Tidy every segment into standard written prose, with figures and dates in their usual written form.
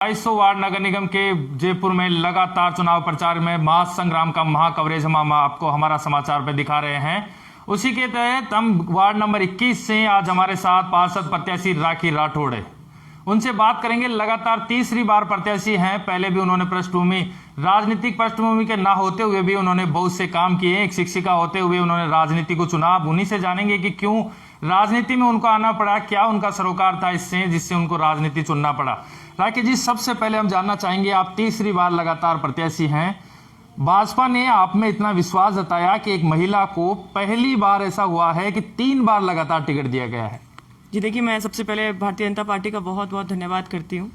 2200 ward नगर निगम के जयपुर में लगातार चुनाव प्रचार में महासंग्राम का महाकवरेज हम आपको हमारा समाचार पे दिखा रहे हैं। उसी के तहत हम वार्ड नंबर 21 से आज हमारे साथ पार्षद प्रत्याशी राखी राठौड़ है, उनसे बात करेंगे। लगातार तीसरी बार प्रत्याशी हैं। पहले भी उन्होंने पृष्ठभूमि, राजनीतिक पृष्ठभूमि के ना होते हुए भी उन्होंने बहुत से काम किए। एक शिक्षिका होते हुए उन्होंने राजनीति को चुना। उन्हीं से जानेंगे कि क्यों राजनीति में उनको आना पड़ा, क्या उनका सरोकार था इससे जिससे उनको राजनीति चुनना पड़ा। राखी जी, सबसे पहले हम जानना चाहेंगे, आप तीसरी बार लगातार प्रत्याशी हैं। भाजपा ने आप में इतना विश्वास जताया कि एक महिला को पहली बार ऐसा हुआ है कि 3 बार लगातार टिकट दिया गया है। जी देखिए, मैं सबसे पहले भारतीय जनता पार्टी का बहुत बहुत धन्यवाद करती हूँ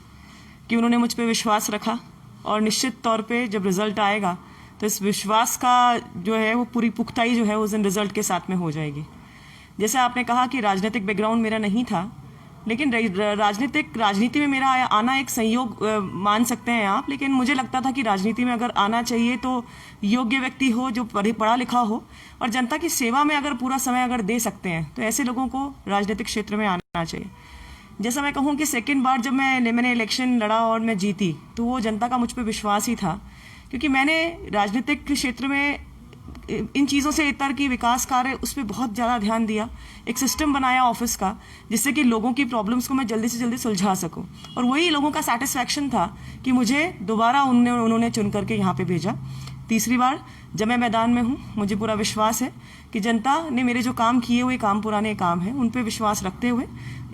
कि उन्होंने मुझ पर विश्वास रखा और निश्चित तौर पे जब रिजल्ट आएगा तो इस विश्वास का जो है वो पूरी पुख्ताई जो है उस दिन रिजल्ट के साथ में हो जाएगी। जैसे आपने कहा कि राजनीतिक बैकग्राउंड मेरा नहीं था, लेकिन राजनीति में मेरा आना एक संयोग मान सकते हैं आप, लेकिन मुझे लगता था कि राजनीति में अगर आना चाहिए तो योग्य व्यक्ति हो, जो पढ़ा लिखा हो और जनता की सेवा में अगर पूरा समय अगर दे सकते हैं तो ऐसे लोगों को राजनीतिक क्षेत्र में आना चाहिए। जैसा मैं कहूँ कि सेकेंड बार जब मैंने इलेक्शन लड़ा और मैं जीती तो वो जनता का मुझ पर विश्वास ही था, क्योंकि मैंने राजनीतिक क्षेत्र में इन चीज़ों से इतर की विकास कार्य उस पर बहुत ज़्यादा ध्यान दिया। एक सिस्टम बनाया ऑफिस का जिससे कि लोगों की प्रॉब्लम्स को मैं जल्दी से जल्दी सुलझा सकूं, और वही लोगों का सेटिस्फैक्शन था कि मुझे दोबारा उन्होंने चुन करके यहाँ पे भेजा। तीसरी बार जब मैं मैदान में हूँ, मुझे पूरा विश्वास है कि जनता ने मेरे जो काम किए हुए काम, पुराने काम हैं, उन पर विश्वास रखते हुए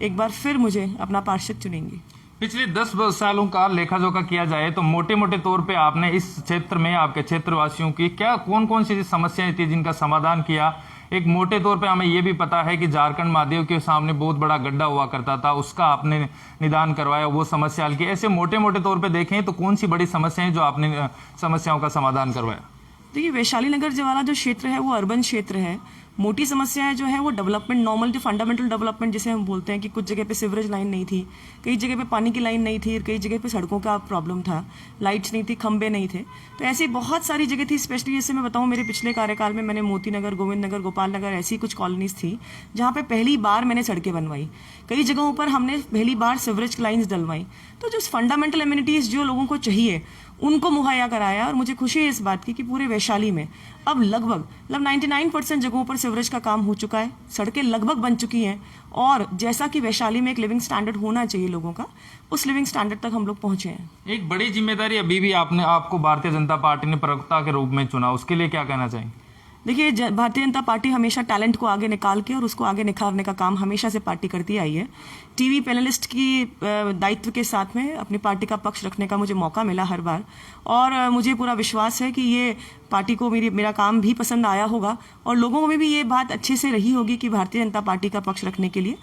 एक बार फिर मुझे अपना पार्षद चुनेंगी। पिछले 10 सालों का लेखा जोखा किया जाए तो मोटे मोटे तौर पे आपने इस क्षेत्र में आपके क्षेत्रवासियों की क्या कौन कौन सी समस्याएं थी जिनका समाधान किया। एक मोटे तौर पे हमें ये भी पता है कि झारखंड महादेव के सामने बहुत बड़ा गड्ढा हुआ करता था, उसका आपने निदान करवाया, वो समस्या हल की। ऐसे मोटे मोटे तौर पे देखें तो कौन सी बड़ी समस्याएं जो आपने समस्याओं का समाधान करवाया। देखिए, वैशाली नगर वाला जो क्षेत्र है वो अर्बन क्षेत्र है। मोटी समस्याएं जो है वो डेवलपमेंट, नॉर्मल जो फंडामेंटल डेवलपमेंट जिसे हम बोलते हैं कि कुछ जगह पे सीवरेज लाइन नहीं थी, कई जगह पे पानी की लाइन नहीं थी, कई जगह पे सड़कों का प्रॉब्लम था, लाइट्स नहीं थी, खंबे नहीं थे। तो ऐसी बहुत सारी जगह थी। स्पेशली जैसे मैं बताऊं, मेरे पिछले कार्यकाल में मैंने मोती नगर, गोविंद नगर, गोपाल नगर, ऐसी कुछ कॉलोनीज थी जहाँ पे पहली बार मैंने सड़कें बनवाई। कई जगहों पर हमने पहली बार सीवरेज लाइन्स डलवाई। तो जो फंडामेंटल एमिनिटीज़ जो लोगों को चाहिए उनको मुहैया कराया, और मुझे खुशी है इस बात की कि पूरे वैशाली में अब लगभग 99% जगहों पर सीवरेज का काम हो चुका है, सड़कें लगभग बन चुकी हैं, और जैसा कि वैशाली में एक लिविंग स्टैंडर्ड होना चाहिए लोगों का, उस लिविंग स्टैंडर्ड तक हम लोग पहुंचे हैं। एक बड़ी जिम्मेदारी अभी भी आपको भारतीय जनता पार्टी ने प्रवक्ता के रूप में चुना, उसके लिए क्या कहना चाहेंगे। देखिए, भारतीय जनता पार्टी हमेशा टैलेंट को आगे निकाल के और उसको आगे निखारने का काम हमेशा से पार्टी करती आई है। टीवी पैनलिस्ट की दायित्व के साथ में अपनी पार्टी का पक्ष रखने का मुझे मौका मिला हर बार, और मुझे पूरा विश्वास है कि ये पार्टी को मेरा काम भी पसंद आया होगा और लोगों में भी ये बात अच्छे से रही होगी कि भारतीय जनता पार्टी का पक्ष रखने के लिए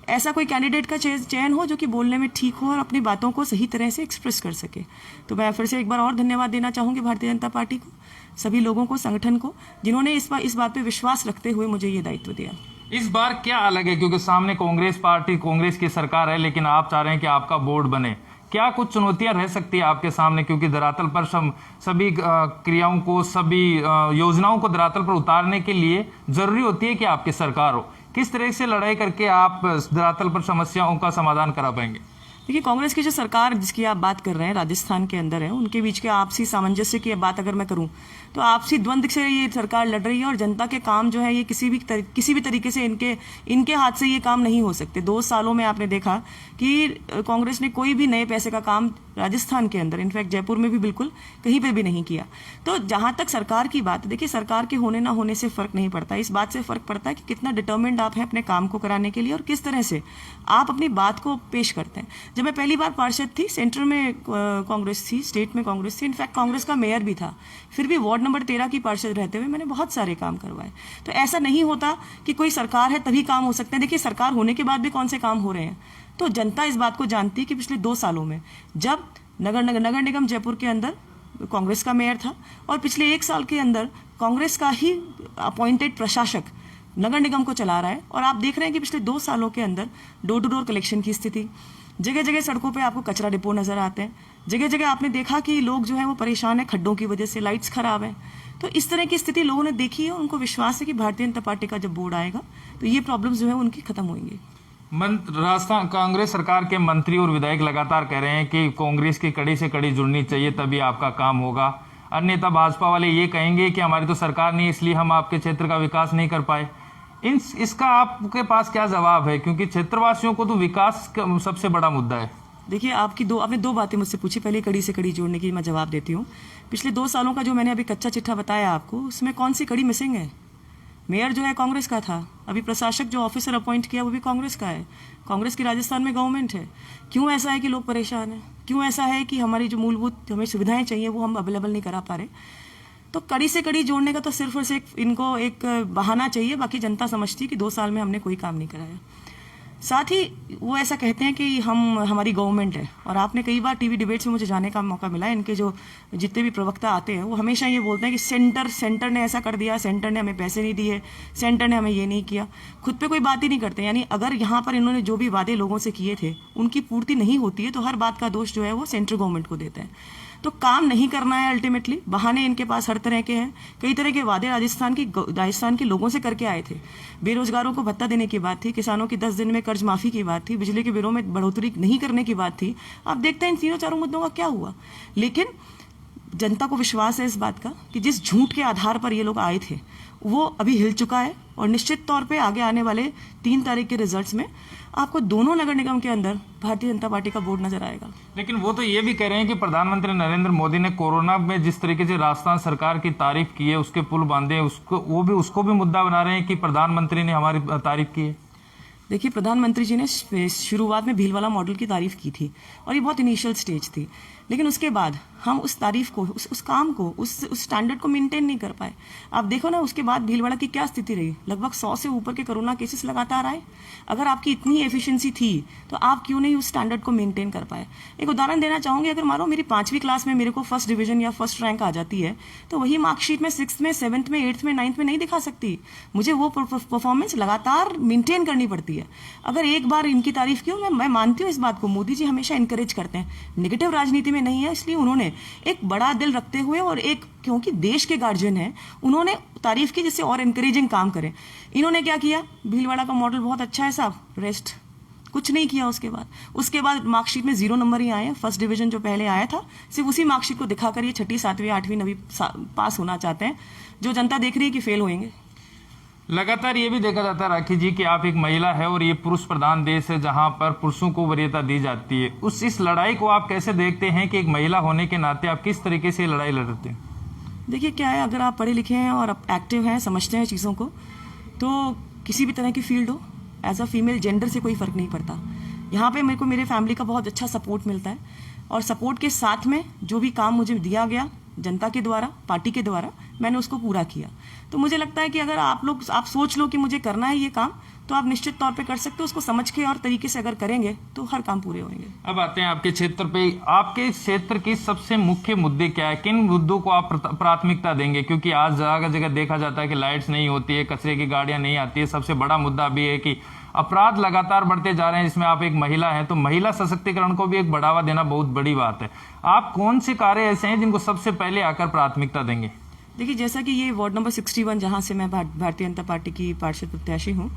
ऐसा कोई कैंडिडेट का चयन हो जो कि बोलने में ठीक हो और अपनी बातों को सही तरह से एक्सप्रेस कर सके। तो मैं फिर से एक बार और धन्यवाद देना चाहूँगी भारतीय जनता पार्टी को, सभी लोगों को, संगठन को, जिन्होंने इस बात पे विश्वास रखते हुए मुझे ये दायित्व दिया। इस बार क्या अलग है, क्योंकि सामने कांग्रेस की सरकार है, लेकिन आप चाह रहे हैं कि आपका बोर्ड बने। क्या कुछ चुनौतियां रह सकती है आपके सामने, क्योंकि धरातल पर सभी क्रियाओं को, सभी योजनाओं को धरातल पर उतारने के लिए जरूरी होती है कि आपकी सरकार हो। किस तरह से लड़ाई करके आप धरातल पर समस्याओं का समाधान करा पाएंगे। देखिए, कांग्रेस की जो सरकार जिसकी आप बात कर रहे हैं राजस्थान के अंदर है, उनके बीच के आपसी सामंजस्य की बात अगर मैं करूं तो आपसी द्वंद्व से ये सरकार लड़ रही है, और जनता के काम जो है ये किसी भी तरीके से इनके हाथ से ये काम नहीं हो सकते। 2 सालों में आपने देखा कि कांग्रेस ने कोई भी नए पैसे का काम राजस्थान के अंदर, इनफैक्ट जयपुर में भी बिल्कुल कहीं पर भी नहीं किया। तो जहां तक सरकार की बात है, देखिए, सरकार के होने ना होने से फर्क नहीं पड़ता, इस बात से फर्क पड़ता है कि कितना डिटर्मिन्ड आप हैं अपने काम को कराने के लिए और किस तरह से आप अपनी बात को पेश करते हैं। जब मैं पहली बार पार्षद थी, सेंटर में कांग्रेस थी, स्टेट में कांग्रेस थी, इनफैक्ट कांग्रेस का मेयर भी था, फिर भी वार्ड नंबर 13 की पार्षद रहते हुए मैंने बहुत सारे काम करवाए। तो ऐसा नहीं होता कि कोई सरकार है तभी काम हो सकते हैं। देखिए, सरकार होने के बाद भी कौन से काम हो रहे हैं, तो जनता इस बात को जानती है कि पिछले 2 सालों में जब नगर निगम जयपुर के अंदर कांग्रेस का मेयर था और पिछले 1 साल के अंदर कांग्रेस का ही अपॉइंटेड प्रशासक नगर निगम को चला रहा है, और आप देख रहे हैं कि पिछले 2 सालों के अंदर डोर टू डोर कलेक्शन की स्थिति, जगह जगह सड़कों पे आपको कचरा डिपो नजर आते हैं, जगह जगह आपने देखा कि लोग जो है वो परेशान है खड्डों की वजह से, लाइट्स खराब है। तो इस तरह की स्थिति लोगों ने देखी है, उनको विश्वास है कि भारतीय जनता पार्टी का जब बोर्ड आएगा तो ये प्रॉब्लम्स जो है उनकी खत्म होंगी। राजस्थान कांग्रेस सरकार के मंत्री और विधायक लगातार कह रहे हैं कि कांग्रेस की कड़ी से कड़ी जुड़नी चाहिए, तभी आपका काम होगा। अन्यथा भाजपा वाले ये कहेंगे कि हमारी तो सरकार नहीं, इसलिए हम आपके क्षेत्र का विकास नहीं कर पाए। इसका आपके पास क्या जवाब है, क्योंकि क्षेत्रवासियों को तो विकास सबसे बड़ा मुद्दा है। देखिए, आपने दो बातें मुझसे पूछी। पहले कड़ी से कड़ी जोड़ने की मैं जवाब देती हूँ। पिछले 2 सालों का जो मैंने अभी कच्चा चिट्ठा बताया आपको, उसमें कौन सी कड़ी मिसिंग है? मेयर जो है कांग्रेस का था, अभी प्रशासक जो ऑफिसर अपॉइंट किया वो भी कांग्रेस का है। कांग्रेस की राजस्थान में गवर्नमेंट है। क्यों ऐसा है कि लोग परेशान हैं? क्यों ऐसा है कि हमारी जो मूलभूत हमें सुविधाएं चाहिए वो हम अवेलेबल नहीं करा पा रहे? तो कड़ी से कड़ी जोड़ने का तो सिर्फ और सिर्फ इनको एक बहाना चाहिए। बाकी जनता समझती है कि 2 साल में हमने कोई काम नहीं कराया। साथ ही वो ऐसा कहते हैं कि हमारी गवर्नमेंट है। और आपने कई बार टीवी डिबेट्स में मुझे जाने का मौका मिला है। इनके जो जितने भी प्रवक्ता आते हैं वो हमेशा ये बोलते हैं कि सेंटर ने ऐसा कर दिया, सेंटर ने हमें पैसे नहीं दिए, सेंटर ने हमें ये नहीं किया। खुद पे कोई बात ही नहीं करते। यानी अगर यहाँ पर इन्होंने जो भी वादे लोगों से किए थे उनकी पूर्ति नहीं होती है तो हर बात का दोष जो है वो सेंट्रल गवर्नमेंट को देते हैं। तो काम नहीं करना है अल्टीमेटली। बहाने इनके पास हर तरह के हैं। कई तरह के वादे राजस्थान के लोगों से करके आए थे। बेरोजगारों को भत्ता देने की बात थी, किसानों की 10 दिन में कर्ज माफी की बात थी, बिजली के बिलों में बढ़ोतरी नहीं करने की बात थी। आप देखते हैं इन 3-4 मुद्दों का क्या हुआ। लेकिन जनता को विश्वास है इस बात का कि जिस झूठ के आधार पर ये लोग आए थे वो अभी हिल चुका है। और निश्चित तौर पे आगे आने वाले 3 तारीख के रिजल्ट्स में आपको दोनों नगर निगम के अंदर भारतीय जनता पार्टी का बोर्ड नजर आएगा। लेकिन वो तो ये भी कह रहे हैं कि प्रधानमंत्री नरेंद्र मोदी ने कोरोना में जिस तरीके से राजस्थान सरकार की तारीफ की है, उसके पुल बांधे, उसको भी मुद्दा बना रहे हैं कि प्रधानमंत्री ने हमारी तारीफ की है। देखिए, प्रधानमंत्री जी ने शुरुआत में भीलवाला मॉडल की तारीफ की थी और ये बहुत इनिशियल स्टेज थी। लेकिन उसके बाद हम उस तारीफ को, उस काम को, उस स्टैंडर्ड को मेंटेन नहीं कर पाए। आप देखो ना, उसके बाद भीलवाड़ा की क्या स्थिति रही। लगभग 100 से ऊपर के कोरोना केसेस लगातार आए। अगर आपकी इतनी एफिशिएंसी थी तो आप क्यों नहीं उस स्टैंडर्ड को मेंटेन कर पाए? एक उदाहरण देना चाहूँगी। अगर मानो मेरी 5वीं क्लास में मेरे को फर्स्ट डिवीजन या फर्स्ट रैंक आ जाती है तो वही मार्कशीट में 6th में, 7th में, 8th में, 9th में नहीं दिखा सकती। मुझे वो परफॉर्मेंस लगातार मेंटेन करनी पड़ती है। अगर एक बार इनकी तारीफ की हो, मैं मानती हूँ इस बात को, मोदी जी हमेशा इंकरेज करते हैं, नेगेटिव राजनीति में नहीं है। इसलिए उन्होंने एक बड़ा दिल रखते हुए और एक, क्योंकि देश के गार्जियन हैं, उन्होंने तारीफ की जिससे और एनकरेजिंग काम करें। इन्होंने क्या किया? भीलवाड़ा का मॉडल बहुत अच्छा है साहब, रेस्ट कुछ नहीं किया। उसके बाद मार्कशीट में 0 नंबर ही आए हैं। फर्स्ट डिवीजन जो पहले आया था सिर्फ उसी मार्कशीट को दिखाकर ये 6ठी, 7वीं, 8वीं, 9वीं पास होना चाहते हैं, जो जनता देख रही है कि फेल होंगे। लगातार ये भी देखा जाता है राखी जी कि आप एक महिला है और ये पुरुष प्रधान देश है जहां पर पुरुषों को वरीयता दी जाती है। इस लड़ाई को आप कैसे देखते हैं कि एक महिला होने के नाते आप किस तरीके से लड़ाई लड़ते हैं? देखिए, क्या है, अगर आप पढ़े लिखे हैं और एक्टिव हैं, समझते हैं चीज़ों को, तो किसी भी तरह की फील्ड हो, एज अ फीमेल जेंडर से कोई फ़र्क नहीं पड़ता। यहाँ पे मेरे को मेरे फैमिली का बहुत अच्छा सपोर्ट मिलता है और सपोर्ट के साथ में जो भी काम मुझे दिया गया जनता के द्वारा, पार्टी के द्वारा, मैंने उसको पूरा किया। तो मुझे लगता है कि अगर आप सोच लो कि मुझे करना है ये काम, तो आप निश्चित तौर पे कर सकते हो। उसको समझ के और तरीके से अगर करेंगे तो हर काम पूरे होंगे। अब आते हैं आपके क्षेत्र पे। आपके क्षेत्र के सबसे मुख्य मुद्दे क्या है? किन मुद्दों को आप प्राथमिकता देंगे? क्योंकि आज जगह जगह देखा जाता है कि लाइट्स नहीं होती है, कचरे की गाड़ियां नहीं आती है। सबसे बड़ा मुद्दा अभी है कि अपराध लगातार बढ़ते जा रहे हैं, जिसमें आप एक महिला हैं, तो महिला सशक्तिकरण को भी एक बढ़ावा देना बहुत बड़ी बात है। आप कौन से कार्य ऐसे हैं जिनको सबसे पहले आकर प्राथमिकता देंगे? देखिए, जैसा कि ये वार्ड नंबर 61 जहाँ से मैं भारतीय जनता पार्टी की पार्षद प्रत्याशी हूँ,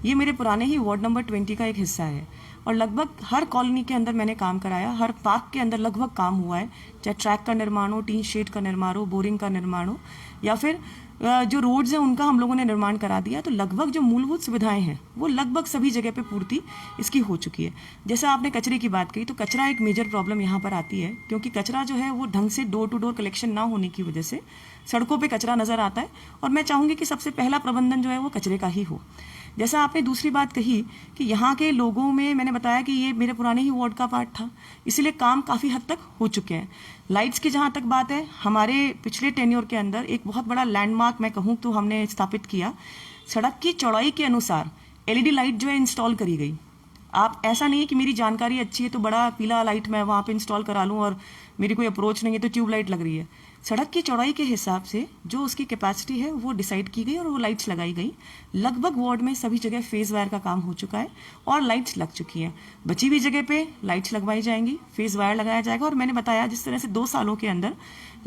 ये मेरे पुराने ही वार्ड नंबर 20 का एक हिस्सा है और लगभग हर कॉलोनी के अंदर मैंने काम कराया। हर पार्क के अंदर लगभग काम हुआ है, चाहे ट्रैक का निर्माण हो, टीन शेड का निर्माण हो, बोरिंग का निर्माण हो, या फिर जो रोड्स हैं उनका हम लोगों ने निर्माण करा दिया। तो लगभग जो मूलभूत सुविधाएं हैं वो लगभग सभी जगह पे पूर्ति इसकी हो चुकी है। जैसे आपने कचरे की बात कही, तो कचरा एक मेजर प्रॉब्लम यहाँ पर आती है, क्योंकि कचरा जो है वो ढंग से डोर टू डोर कलेक्शन ना होने की वजह से सड़कों पे कचरा नज़र आता है। और मैं चाहूँगी कि सबसे पहला प्रबंधन जो है वो कचरे का ही हो। जैसा आपने दूसरी बात कही कि यहाँ के लोगों में, मैंने बताया कि ये मेरे पुराने ही वार्ड का पार्ट था, इसीलिए काम काफ़ी हद तक हो चुके हैं। लाइट्स की जहाँ तक बात है, हमारे पिछले टेन्योर के अंदर एक बहुत बड़ा लैंडमार्क मैं कहूँ तो हमने स्थापित किया। सड़क की चौड़ाई के अनुसार LED लाइट जो है इंस्टॉल करी गई। आप, ऐसा नहीं है कि मेरी जानकारी अच्छी है तो बड़ा पीला लाइट मैं वहाँ पे इंस्टॉल करा लूँ और मेरी कोई अप्रोच नहीं है तो ट्यूब लाइट लग रही है। सड़क की चौड़ाई के हिसाब से जो उसकी कैपेसिटी है वो डिसाइड की गई और वो लाइट्स लगाई गई। लगभग वार्ड में सभी जगह फेस वायर का काम हो चुका है और लाइट्स लग चुकी हैं। बची हुई जगह पे लाइट्स लगवाई जाएंगी, फेस वायर लगाया जाएगा। और मैंने बताया जिस तरह से 2 सालों के अंदर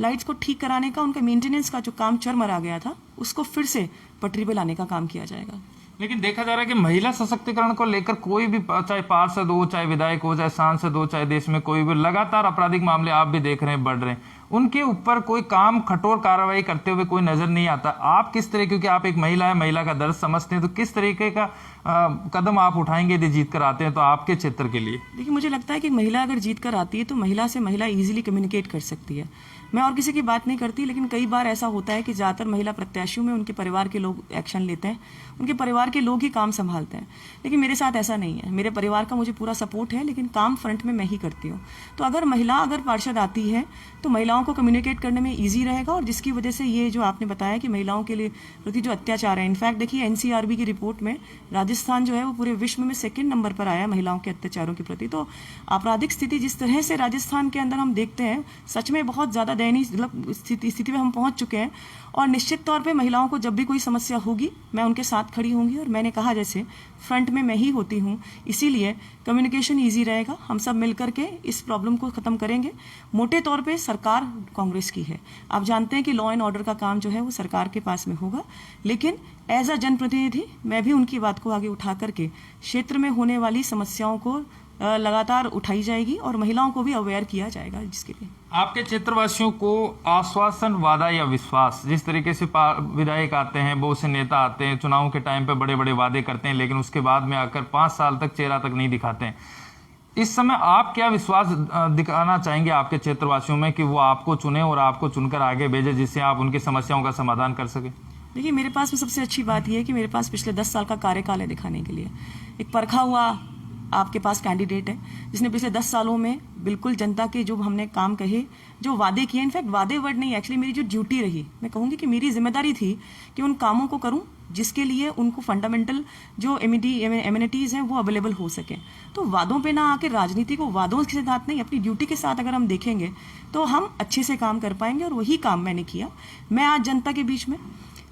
लाइट्स को ठीक कराने का, उनका मेंटेनेंस का जो काम चरमरा गया था, उसको फिर से पटरी पे लाने का काम किया जाएगा। लेकिन देखा जा रहा है कि महिला सशक्तिकरण को लेकर कोई भी, चाहे पार्षद हो, चाहे विधायक हो, चाहे सांसद हो, चाहे देश में कोई भी, लगातार आपराधिक मामले आप भी देख रहे हैं बढ़ रहे हैं, उनके ऊपर कोई काम, कठोर कार्रवाई करते हुए कोई नजर नहीं आता। आप किस तरह, क्योंकि आप एक महिला है, महिला का दर्द समझते हैं, तो किस तरीके का कदम आप उठाएंगे यदि जीत कर आते हैं तो आपके क्षेत्र के लिए? देखिए, मुझे लगता है कि महिला अगर जीत कर आती है तो महिला से महिला इजीली कम्युनिकेट कर सकती है। मैं और किसी की बात नहीं करती, लेकिन कई बार ऐसा होता है कि ज़्यादातर महिला प्रत्याशियों में उनके परिवार के लोग एक्शन लेते हैं, उनके परिवार के लोग ही काम संभालते हैं। लेकिन मेरे साथ ऐसा नहीं है, मेरे परिवार का मुझे पूरा सपोर्ट है, लेकिन काम फ्रंट में मैं ही करती हूँ। तो अगर पार्षद आती है तो महिलाओं को कम्युनिकेट करने में ईजी रहेगा, और जिसकी वजह से ये जो आपने बताया कि महिलाओं के लिए प्रति जो अत्याचार है, इनफैक्ट देखिए एनसीआरबी की रिपोर्ट में राजस्थान जो है वो पूरे विश्व में 2nd नंबर पर आया महिलाओं के अत्याचारों के प्रति। तो आपराधिक स्थिति जिस तरह से राजस्थान के अंदर हम देखते हैं, सच में बहुत ज़्यादा दयनीय स्थिति में हम पहुंच चुके हैं। और निश्चित तौर पे महिलाओं को जब भी कोई समस्या होगी मैं उनके साथ खड़ी होंगी, और मैंने कहा जैसे फ्रंट में मैं ही होती हूँ, इसीलिए कम्युनिकेशन ईजी रहेगा। हम सब मिलकर के इस प्रॉब्लम को ख़त्म करेंगे। मोटे तौर पे सरकार कांग्रेस की है, आप जानते हैं कि लॉ एंड ऑर्डर का काम जो है वो सरकार के पास में होगा, लेकिन एज अ जनप्रतिनिधि मैं भी उनकी बात को आगे उठा करके क्षेत्र में होने वाली समस्याओं को लगातार उठाई जाएगी और महिलाओं को भी अवेयर किया जाएगा। जिसके लिए आपके क्षेत्रवासियों को आश्वासन, वादा या विश्वास, जिस तरीके से विधायक आते हैं, बहुत से नेता आते हैं, चुनाव के टाइम पे बड़े बड़े वादे करते हैं, लेकिन उसके बाद में आकर 5 साल तक चेहरा तक नहीं दिखाते हैं, इस समय आप क्या विश्वास दिखाना चाहेंगे आपके क्षेत्रवासियों में कि वो आपको चुने और आपको चुनकर आगे भेजे, जिससे आप उनकी समस्याओं का समाधान कर सकें? देखिए, मेरे पास में सबसे अच्छी बात यह है कि मेरे पास पिछले 10 साल का कार्यकाल है दिखाने के लिए। एक परखा हुआ आपके पास कैंडिडेट है जिसने पिछले 10 सालों में बिल्कुल जनता के जो हमने काम कहे, जो वादे किए, इनफैक्ट वादे वर्ड नहीं, एक्चुअली मेरी जो ड्यूटी रही, मैं कहूँगी कि मेरी जिम्मेदारी थी कि उन कामों को करूँ जिसके लिए उनको फंडामेंटल जो एमिनिटीज़ हैं वो अवेलेबल हो सके। तो वादों पे ना आके राजनीति को वादों के साथ नहीं, अपनी ड्यूटी के साथ अगर हम देखेंगे तो हम अच्छे से काम कर पाएंगे, और वही काम मैंने किया। मैं आज जनता के बीच में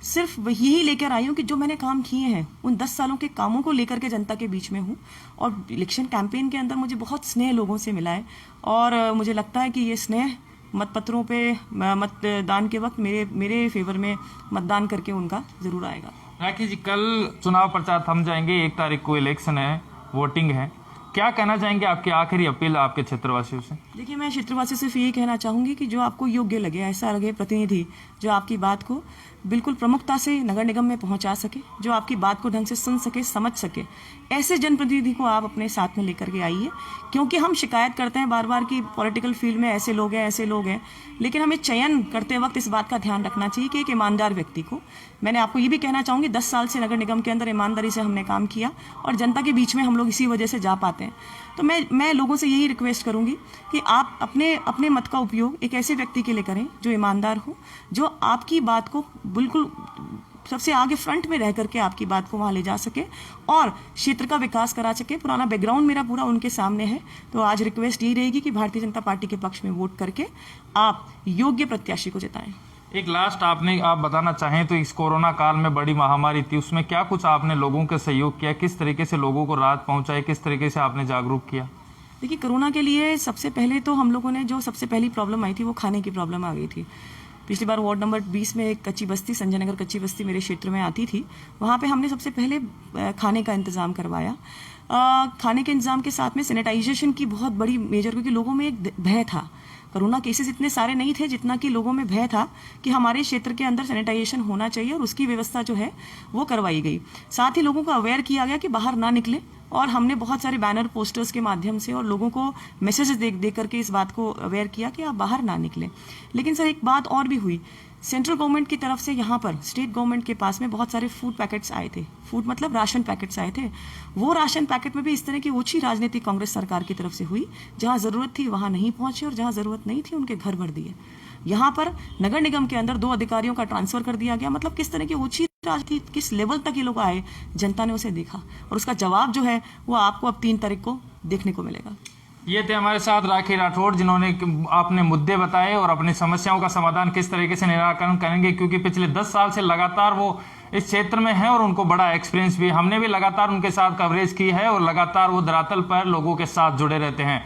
सिर्फ यही लेकर आई हूँ कि जो मैंने काम किए हैं उन 10 सालों के कामों को लेकर के जनता के बीच में हूँ। और इलेक्शन कैंपेन के अंदर मुझे बहुत स्नेह लोगों से मिला है, और मुझे लगता है कि ये स्नेह मतपत्रों पे मतदान के वक्त मेरे फेवर में मतदान करके उनका ज़रूर आएगा। राखी जी, कल चुनाव प्रचार थम जाएंगे, 1 तारीख को इलेक्शन है, वोटिंग है, क्या कहना चाहेंगे, आपकी आखिरी अपील आपके क्षेत्रवासियों से? देखिए, मैं क्षेत्रवासियों से सिर्फ यही कहना चाहूँगी कि जो आपको योग्य लगे, ऐसा लगे प्रतिनिधि जो आपकी बात को बिल्कुल प्रमुखता से नगर निगम में पहुंचा सके, जो आपकी बात को ढंग से सुन सके, समझ सके, ऐसे जनप्रतिनिधि को आप अपने साथ में लेकर के आइए। क्योंकि हम शिकायत करते हैं बार बार कि पॉलिटिकल फील्ड में ऐसे लोग हैं, लेकिन हमें चयन करते वक्त इस बात का ध्यान रखना चाहिए कि एक ईमानदार व्यक्ति को, मैंने आपको ये भी कहना चाहूँगी 10 साल से नगर निगम के अंदर ईमानदारी से हमने काम किया, और जनता के बीच में हम लोग इसी वजह से जा पाते हैं। तो मैं लोगों से यही रिक्वेस्ट करूँगी कि आप अपने मत का उपयोग एक ऐसे व्यक्ति के लिए करें जो ईमानदार हो, जो आपकी बात को बिल्कुल सबसे आगे फ्रंट में रह करके आपकी बात को वहाँ ले जा सके और क्षेत्र का विकास करा सके। पुराना बैकग्राउंड मेरा पूरा उनके सामने है। तो आज रिक्वेस्ट यही रहेगी कि भारतीय जनता पार्टी के पक्ष में वोट करके आप योग्य प्रत्याशी को जिताएं। एक लास्ट आप बताना चाहें तो इस कोरोना काल में बड़ी महामारी थी, उसमें क्या कुछ आपने लोगों के सहयोग किया, किस तरीके से लोगों को राहत पहुंचाई, किस तरीके से आपने जागरूक किया? देखिए, कोरोना के लिए सबसे पहले तो हम लोगों ने जो सबसे पहली प्रॉब्लम आई थी वो खाने की प्रॉब्लम आ गई थी। पिछली बार वार्ड नंबर 20 में एक कच्ची बस्ती, संजय नगर कच्ची बस्ती मेरे क्षेत्र में आती थी, वहाँ पे हमने सबसे पहले खाने का इंतज़ाम करवाया। खाने के इंतज़ाम के साथ में सैनिटाइजेशन की बहुत बड़ी मेजर, क्योंकि लोगों में एक भय था, कोरोना केसेस इतने सारे नहीं थे जितना कि लोगों में भय था कि हमारे क्षेत्र के अंदर सैनिटाइजेशन होना चाहिए, और उसकी व्यवस्था जो है वो करवाई गई। साथ ही लोगों को अवेयर किया गया कि बाहर ना निकले, और हमने बहुत सारे बैनर पोस्टर्स के माध्यम से और लोगों को मैसेजेस दे करके इस बात को अवेयर किया कि आप बाहर ना निकलें। लेकिन सर, एक बात और भी हुई, सेंट्रल गवर्नमेंट की तरफ से यहाँ पर स्टेट गवर्नमेंट के पास में बहुत सारे फूड पैकेट्स आए थे, फूड मतलब राशन पैकेट्स आए थे। वो राशन पैकेट में भी इस तरह की ओछी राजनीति कांग्रेस सरकार की तरफ से हुई, जहाँ ज़रूरत थी वहाँ नहीं पहुँचे, और जहाँ ज़रूरत नहीं थी उनके घर भर दिए। यहाँ पर नगर निगम के अंदर 2 अधिकारियों का ट्रांसफर कर दिया गया। मतलब किस तरह की ओछी राजनीति, किस लेवल तक ये लोग आए, जनता ने उसे देखा, और उसका जवाब जो है वो आपको अब 3 तारीख को देखने को मिलेगा। ये थे हमारे साथ राखी राठौड़, जिन्होंने आपने मुद्दे बताए और अपनी समस्याओं का समाधान किस तरीके से निराकरण करेंगे, क्योंकि पिछले 10 साल से लगातार वो इस क्षेत्र में है और उनको बड़ा एक्सपीरियंस भी है। हमने भी लगातार उनके साथ कवरेज की है और लगातार वो धरातल पर लोगों के साथ जुड़े रहते हैं।